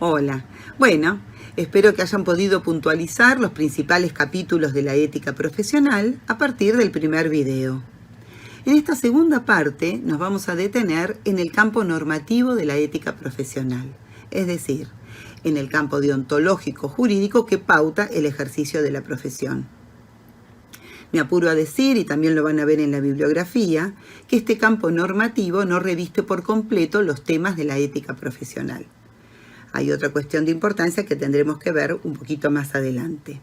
Hola. Bueno, espero que hayan podido puntualizar los principales capítulos de la ética profesional a partir del primer video. En esta segunda parte nos vamos a detener en el campo normativo de la ética profesional, es decir, en el campo deontológico jurídico que pauta el ejercicio de la profesión. Me apuro a decir, y también lo van a ver en la bibliografía, que este campo normativo no reviste por completo los temas de la ética profesional. Hay otra cuestión de importancia que tendremos que ver un poquito más adelante.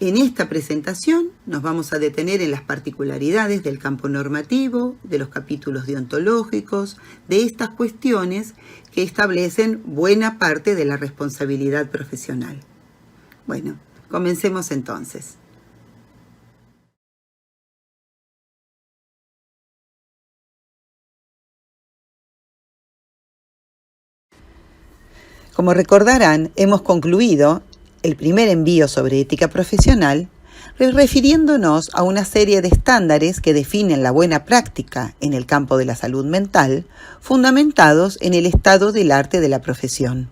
En esta presentación nos vamos a detener en las particularidades del campo normativo, de los capítulos deontológicos, de estas cuestiones que establecen buena parte de la responsabilidad profesional. Bueno, comencemos entonces. Como recordarán, hemos concluido el primer envío sobre ética profesional refiriéndonos a una serie de estándares que definen la buena práctica en el campo de la salud mental, fundamentados en el estado del arte de la profesión.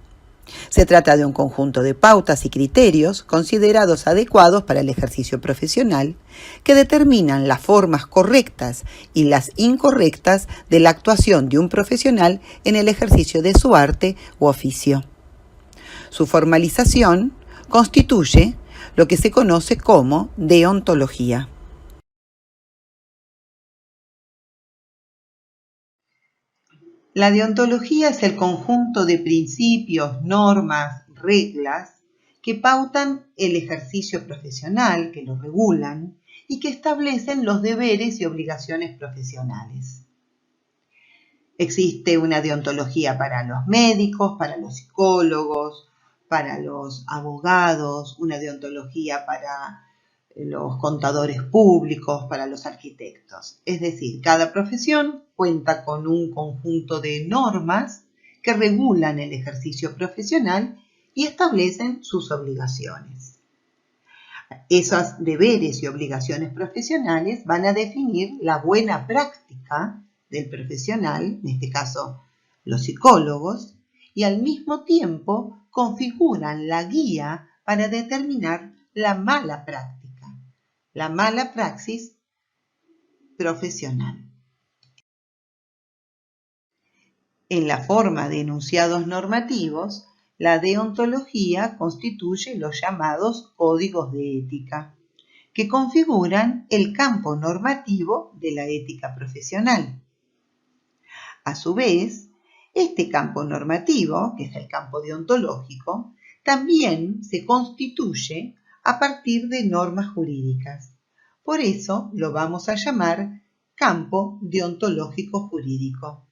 Se trata de un conjunto de pautas y criterios considerados adecuados para el ejercicio profesional que determinan las formas correctas y las incorrectas de la actuación de un profesional en el ejercicio de su arte u oficio. Su formalización constituye lo que se conoce como deontología. La deontología es el conjunto de principios, normas, reglas que pautan el ejercicio profesional, que lo regulan y que establecen los deberes y obligaciones profesionales. Existe una deontología para los médicos, para los psicólogos, para los abogados, una deontología para los contadores públicos, para los arquitectos. Es decir, cada profesión cuenta con un conjunto de normas que regulan el ejercicio profesional y establecen sus obligaciones. Esos deberes y obligaciones profesionales van a definir la buena práctica del profesional, en este caso los psicólogos, y al mismo tiempo configuran la guía para determinar la mala práctica, la mala praxis profesional. En la forma de enunciados normativos, la deontología constituye los llamados códigos de ética, que configuran el campo normativo de la ética profesional. A su vez, este campo normativo, que es el campo deontológico, también se constituye a partir de normas jurídicas. Por eso lo vamos a llamar campo deontológico jurídico.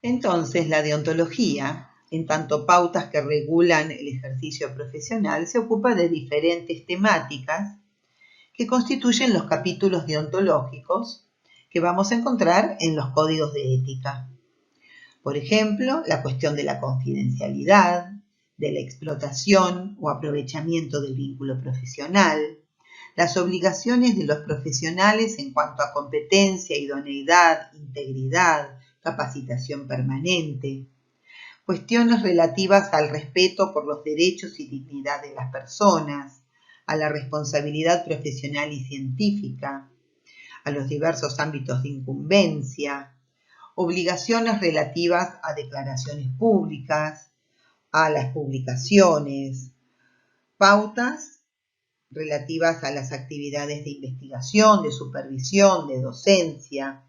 Entonces, la deontología, en tanto pautas que regulan el ejercicio profesional, se ocupa de diferentes temáticas que constituyen los capítulos deontológicos que vamos a encontrar en los códigos de ética. Por ejemplo, la cuestión de la confidencialidad, de la explotación o aprovechamiento del vínculo profesional, las obligaciones de los profesionales en cuanto a competencia, idoneidad, integridad, capacitación permanente, cuestiones relativas al respeto por los derechos y dignidad de las personas, a la responsabilidad profesional y científica, a los diversos ámbitos de incumbencia, obligaciones relativas a declaraciones públicas, a las publicaciones, pautas relativas a las actividades de investigación, de supervisión, de docencia,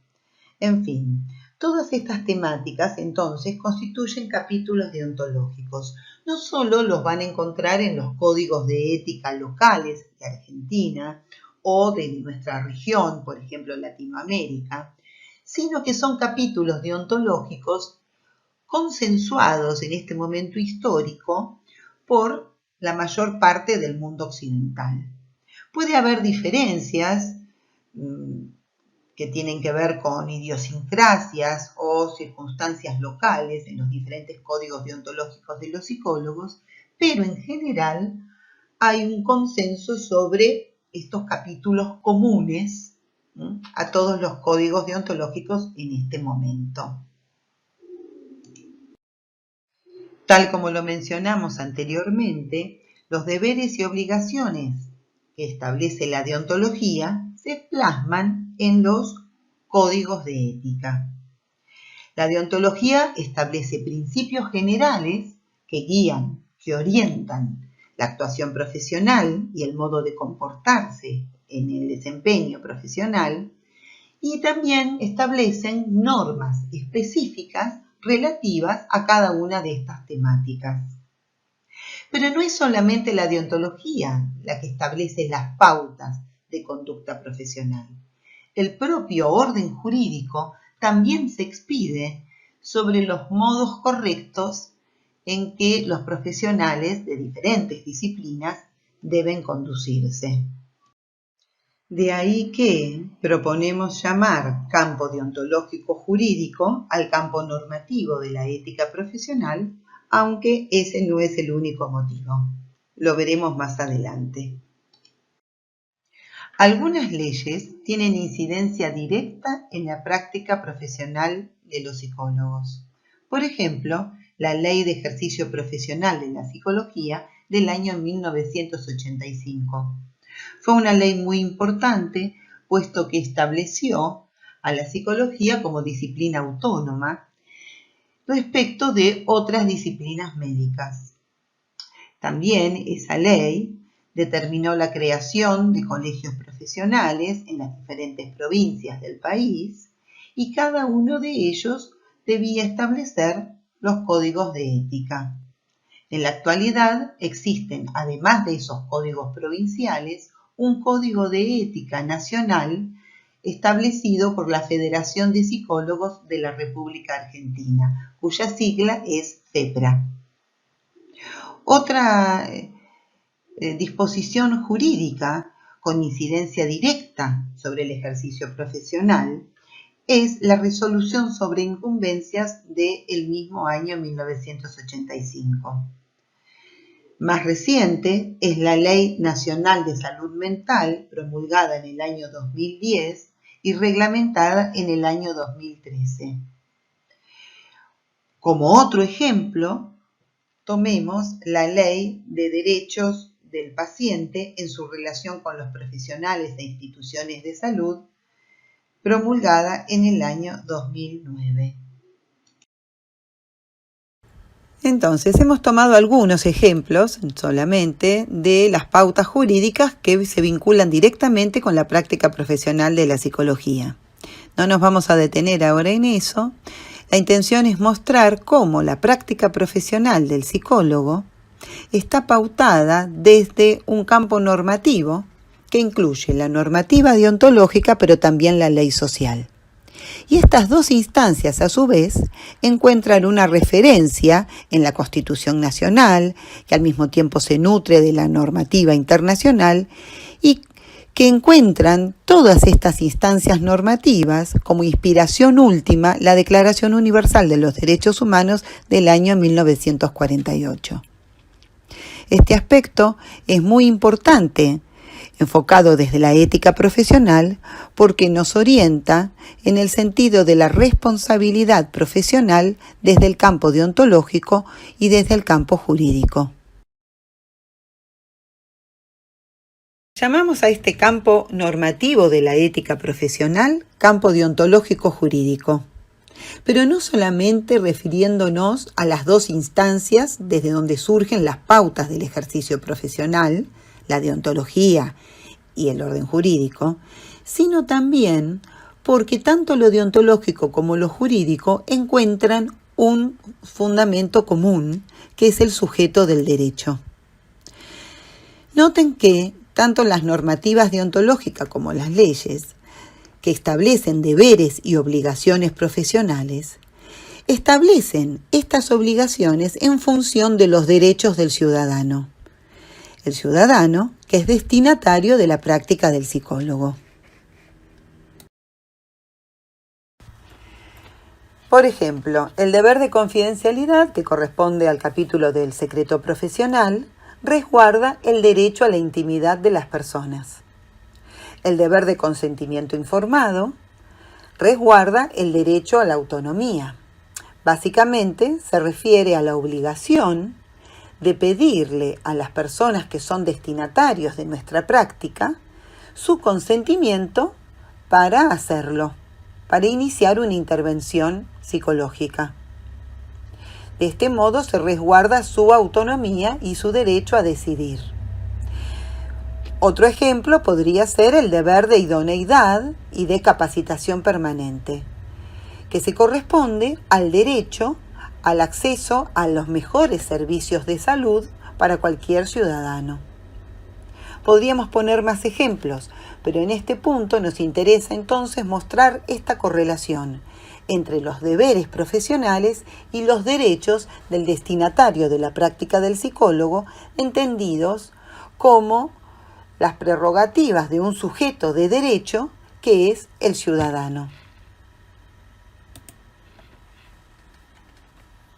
en fin. Todas estas temáticas, entonces, constituyen capítulos deontológicos. No solo los van a encontrar en los códigos de ética locales de Argentina o de nuestra región, por ejemplo, Latinoamérica, sino que son capítulos deontológicos consensuados en este momento histórico por la mayor parte del mundo occidental. Puede haber diferencias que tienen que ver con idiosincrasias o circunstancias locales en los diferentes códigos deontológicos de los psicólogos, pero en general hay un consenso sobre estos capítulos comunes a todos los códigos deontológicos en este momento. Tal como lo mencionamos anteriormente, los deberes y obligaciones que establece la deontología se plasman en los códigos de ética. La deontología establece principios generales que guían, que orientan la actuación profesional y el modo de comportarse en el desempeño profesional, y también establecen normas específicas relativas a cada una de estas temáticas. Pero no es solamente la deontología la que establece las pautas de conducta profesional. El propio orden jurídico también se expide sobre los modos correctos en que los profesionales de diferentes disciplinas deben conducirse. De ahí que proponemos llamar campo deontológico jurídico al campo normativo de la ética profesional, aunque ese no es el único motivo. Lo veremos más adelante. Algunas leyes tienen incidencia directa en la práctica profesional de los psicólogos. Por ejemplo, la Ley de Ejercicio Profesional de la Psicología del año 1985. Fue una ley muy importante, puesto que estableció a la psicología como disciplina autónoma respecto de otras disciplinas médicas. También esa ley determinó la creación de colegios profesionales en las diferentes provincias del país y cada uno de ellos debía establecer los códigos de ética. En la actualidad existen, además de esos códigos provinciales, un código de ética nacional establecido por la Federación de Psicólogos de la República Argentina, cuya sigla es FEPRA. Otra disposición jurídica con incidencia directa sobre el ejercicio profesional es la resolución sobre incumbencias del mismo año 1985. Más reciente es la Ley Nacional de Salud Mental, promulgada en el año 2010 y reglamentada en el año 2013. Como otro ejemplo, tomemos la Ley de Derechos del Paciente en su relación con los profesionales e instituciones de salud, promulgada en el año 2009. Entonces, hemos tomado algunos ejemplos solamente de las pautas jurídicas que se vinculan directamente con la práctica profesional de la psicología. No nos vamos a detener ahora en eso. La intención es mostrar cómo la práctica profesional del psicólogo está pautada desde un campo normativo que incluye la normativa deontológica, pero también la ley social. Y estas dos instancias, a su vez, encuentran una referencia en la Constitución Nacional, que al mismo tiempo se nutre de la normativa internacional, y que encuentran todas estas instancias normativas como inspiración última la Declaración Universal de los Derechos Humanos del año 1948. Este aspecto es muy importante, enfocado desde la ética profesional, porque nos orienta en el sentido de la responsabilidad profesional desde el campo deontológico y desde el campo jurídico. Llamamos a este campo normativo de la ética profesional campo deontológico jurídico, pero no solamente refiriéndonos a las dos instancias desde donde surgen las pautas del ejercicio profesional, la deontología y el orden jurídico, sino también porque tanto lo deontológico como lo jurídico encuentran un fundamento común, que es el sujeto del derecho. Noten que tanto las normativas deontológicas como las leyes, que establecen deberes y obligaciones profesionales, establecen estas obligaciones en función de los derechos del ciudadano. El ciudadano que es destinatario de la práctica del psicólogo. Por ejemplo, el deber de confidencialidad, que corresponde al capítulo del secreto profesional, resguarda el derecho a la intimidad de las personas. El deber de consentimiento informado resguarda el derecho a la autonomía. Básicamente se refiere a la obligación de pedirle a las personas que son destinatarios de nuestra práctica su consentimiento para hacerlo, para iniciar una intervención psicológica. De este modo se resguarda su autonomía y su derecho a decidir. Otro ejemplo podría ser el deber de idoneidad y de capacitación permanente, que se corresponde al derecho al acceso a los mejores servicios de salud para cualquier ciudadano. Podríamos poner más ejemplos, pero en este punto nos interesa entonces mostrar esta correlación entre los deberes profesionales y los derechos del destinatario de la práctica del psicólogo, entendidos como las prerrogativas de un sujeto de derecho que es el ciudadano.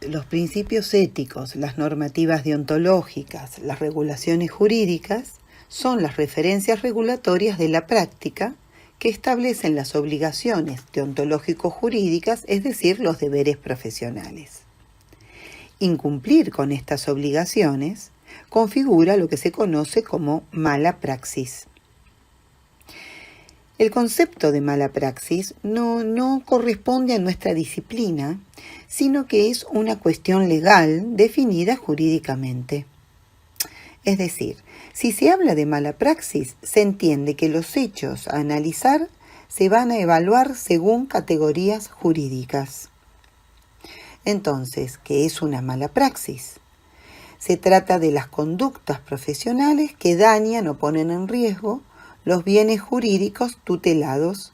Los principios éticos, las normativas deontológicas, las regulaciones jurídicas son las referencias regulatorias de la práctica que establecen las obligaciones deontológico-jurídicas, es decir, los deberes profesionales. Incumplir con estas obligaciones configura lo que se conoce como mala praxis. El concepto de mala praxis no corresponde a nuestra disciplina, sino que es una cuestión legal definida jurídicamente. Es decir, si se habla de mala praxis, se entiende que los hechos a analizar se van a evaluar según categorías jurídicas. Entonces, ¿qué es una mala praxis? Se trata de las conductas profesionales que dañan o ponen en riesgo los bienes jurídicos tutelados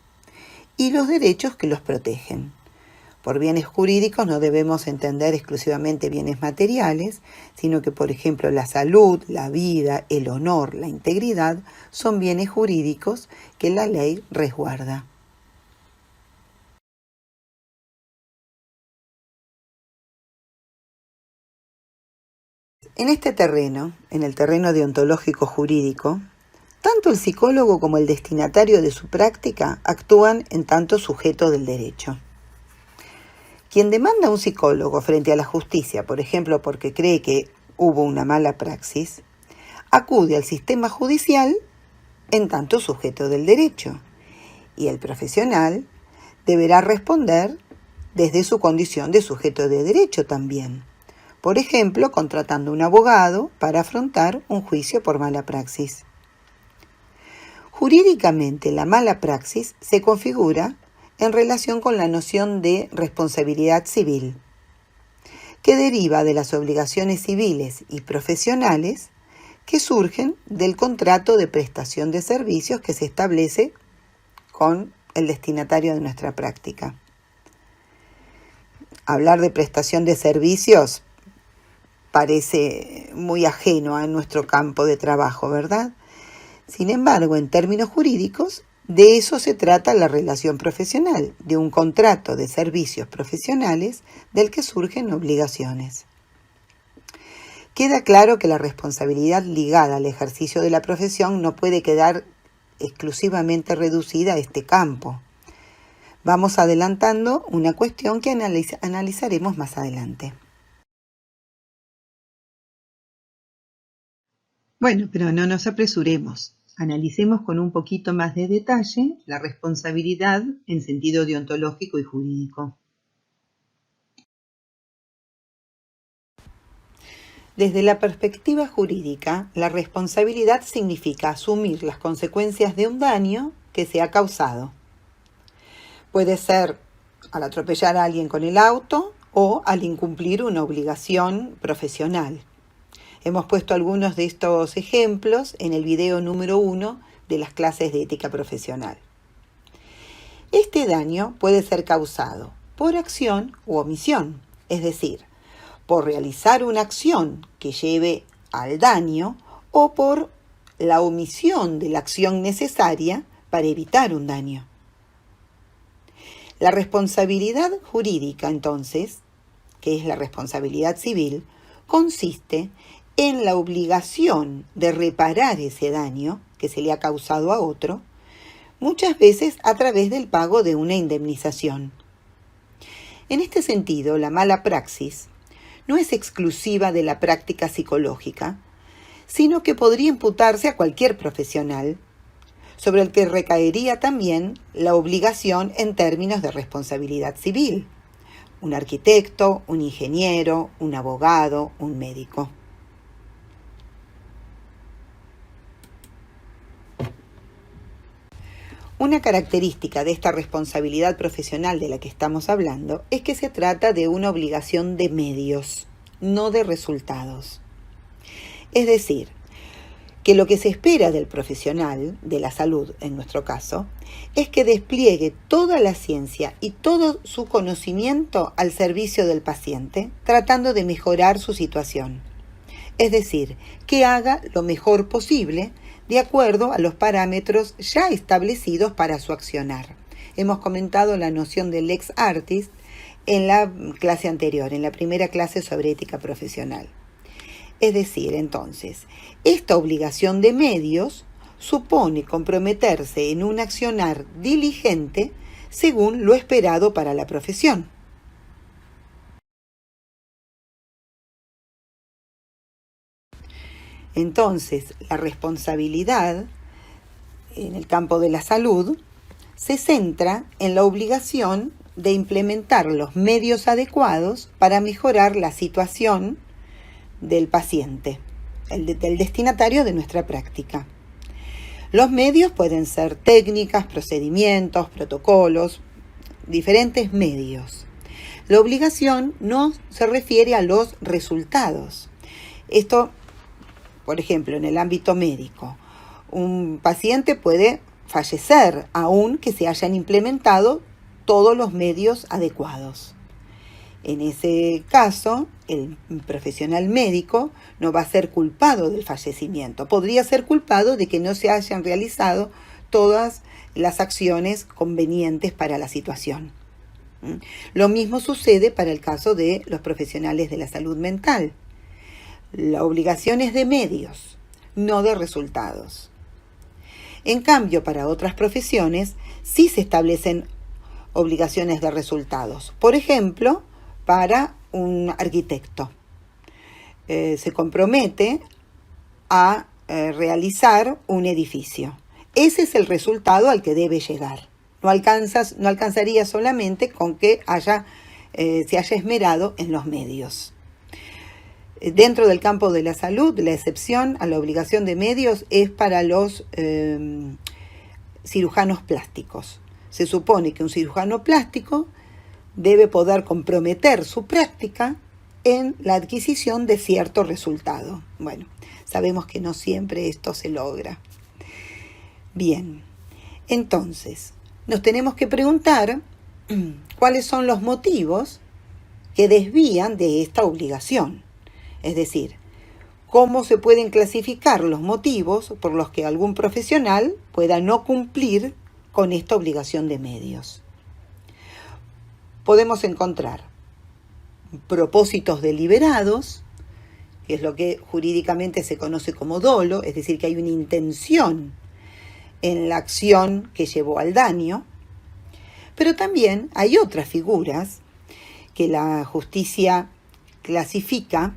y los derechos que los protegen. Por bienes jurídicos no debemos entender exclusivamente bienes materiales, sino que, por ejemplo, la salud, la vida, el honor, la integridad son bienes jurídicos que la ley resguarda. En este terreno, en el terreno deontológico jurídico, tanto el psicólogo como el destinatario de su práctica actúan en tanto sujeto del derecho. Quien demanda a un psicólogo frente a la justicia, por ejemplo, porque cree que hubo una mala praxis, acude al sistema judicial en tanto sujeto del derecho, y el profesional deberá responder desde su condición de sujeto de derecho también, por ejemplo, contratando un abogado para afrontar un juicio por mala praxis. Jurídicamente, la mala praxis se configura en relación con la noción de responsabilidad civil, que deriva de las obligaciones civiles y profesionales que surgen del contrato de prestación de servicios que se establece con el destinatario de nuestra práctica. Hablar de prestación de servicios parece muy ajeno a nuestro campo de trabajo, ¿verdad? Sin embargo, en términos jurídicos, de eso se trata la relación profesional, de un contrato de servicios profesionales del que surgen obligaciones. Queda claro que la responsabilidad ligada al ejercicio de la profesión no puede quedar exclusivamente reducida a este campo. Vamos adelantando una cuestión que analizaremos más adelante. Bueno, pero no nos apresuremos. Analicemos con un poquito más de detalle la responsabilidad en sentido deontológico y jurídico. Desde la perspectiva jurídica, la responsabilidad significa asumir las consecuencias de un daño que se ha causado. Puede ser al atropellar a alguien con el auto o al incumplir una obligación profesional. Hemos puesto algunos de estos ejemplos en el video número 1 de las clases de ética profesional. Este daño puede ser causado por acción u omisión, es decir, por realizar una acción que lleve al daño o por la omisión de la acción necesaria para evitar un daño. La responsabilidad jurídica, entonces, que es la responsabilidad civil, consiste en la obligación de reparar ese daño que se le ha causado a otro, muchas veces a través del pago de una indemnización. En este sentido, la mala praxis no es exclusiva de la práctica psicológica, sino que podría imputarse a cualquier profesional, sobre el que recaería también la obligación en términos de responsabilidad civil: un arquitecto, un ingeniero, un abogado, un médico. Una característica de esta responsabilidad profesional de la que estamos hablando es que se trata de una obligación de medios, no de resultados. Es decir, que lo que se espera del profesional de la salud, en nuestro caso, es que despliegue toda la ciencia y todo su conocimiento al servicio del paciente, tratando de mejorar su situación. Es decir, que haga lo mejor posible de acuerdo a los parámetros ya establecidos para su accionar. Hemos comentado la noción del ex artis en la clase anterior, en la primera clase sobre ética profesional. Es decir, entonces, esta obligación de medios supone comprometerse en un accionar diligente según lo esperado para la profesión. Entonces, la responsabilidad en el campo de la salud se centra en la obligación de implementar los medios adecuados para mejorar la situación del paciente, del destinatario de nuestra práctica. Los medios pueden ser técnicas, procedimientos, protocolos, diferentes medios. La obligación no se refiere a los resultados. Esto, por ejemplo, en el ámbito médico, un paciente puede fallecer aun que se hayan implementado todos los medios adecuados. En ese caso, el profesional médico no va a ser culpado del fallecimiento. Podría ser culpado de que no se hayan realizado todas las acciones convenientes para la situación. Lo mismo sucede para el caso de los profesionales de la salud mental. La obligación es de medios, no de resultados. En cambio, para otras profesiones sí se establecen obligaciones de resultados. Por ejemplo, para un arquitecto. Se compromete a realizar un edificio. Ese es el resultado al que debe llegar. No alcanzaría solamente con que se haya esmerado en los medios. Dentro del campo de la salud, la excepción a la obligación de medios es para los cirujanos plásticos. Se supone que un cirujano plástico debe poder comprometer su práctica en la adquisición de cierto resultado. Bueno, sabemos que no siempre esto se logra. Bien, entonces, nos tenemos que preguntar cuáles son los motivos que desvían de esta obligación. Es decir, cómo se pueden clasificar los motivos por los que algún profesional pueda no cumplir con esta obligación de medios. Podemos encontrar propósitos deliberados, que es lo que jurídicamente se conoce como dolo, es decir, que hay una intención en la acción que llevó al daño, pero también hay otras figuras que la justicia clasifica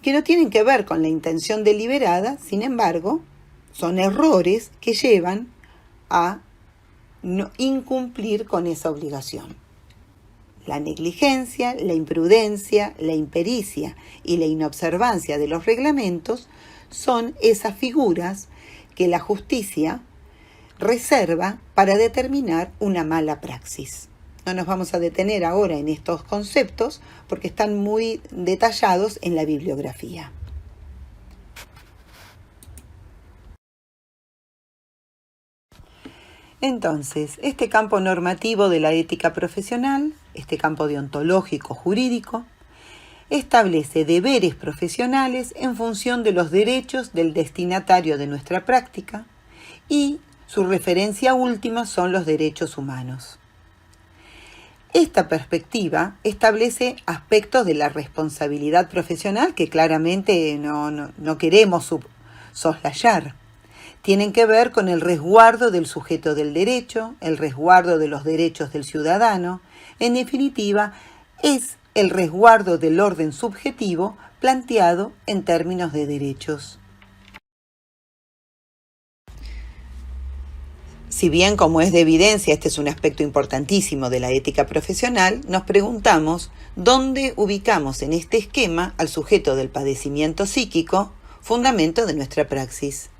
que no tienen que ver con la intención deliberada, sin embargo, son errores que llevan a no incumplir con esa obligación. La negligencia, la imprudencia, la impericia y la inobservancia de los reglamentos son esas figuras que la justicia reserva para determinar una mala praxis. No nos vamos a detener ahora en estos conceptos porque están muy detallados en la bibliografía. Entonces, este campo normativo de la ética profesional, este campo deontológico jurídico, establece deberes profesionales en función de los derechos del destinatario de nuestra práctica y su referencia última son los derechos humanos. Esta perspectiva establece aspectos de la responsabilidad profesional que claramente no queremos soslayar. Tienen que ver con el resguardo del sujeto del derecho, el resguardo de los derechos del ciudadano, En definitiva, es el resguardo del orden subjetivo planteado en términos de derechos. Si bien, como es de evidencia, este es un aspecto importantísimo de la ética profesional, nos preguntamos dónde ubicamos en este esquema al sujeto del padecimiento psíquico, fundamento de nuestra praxis.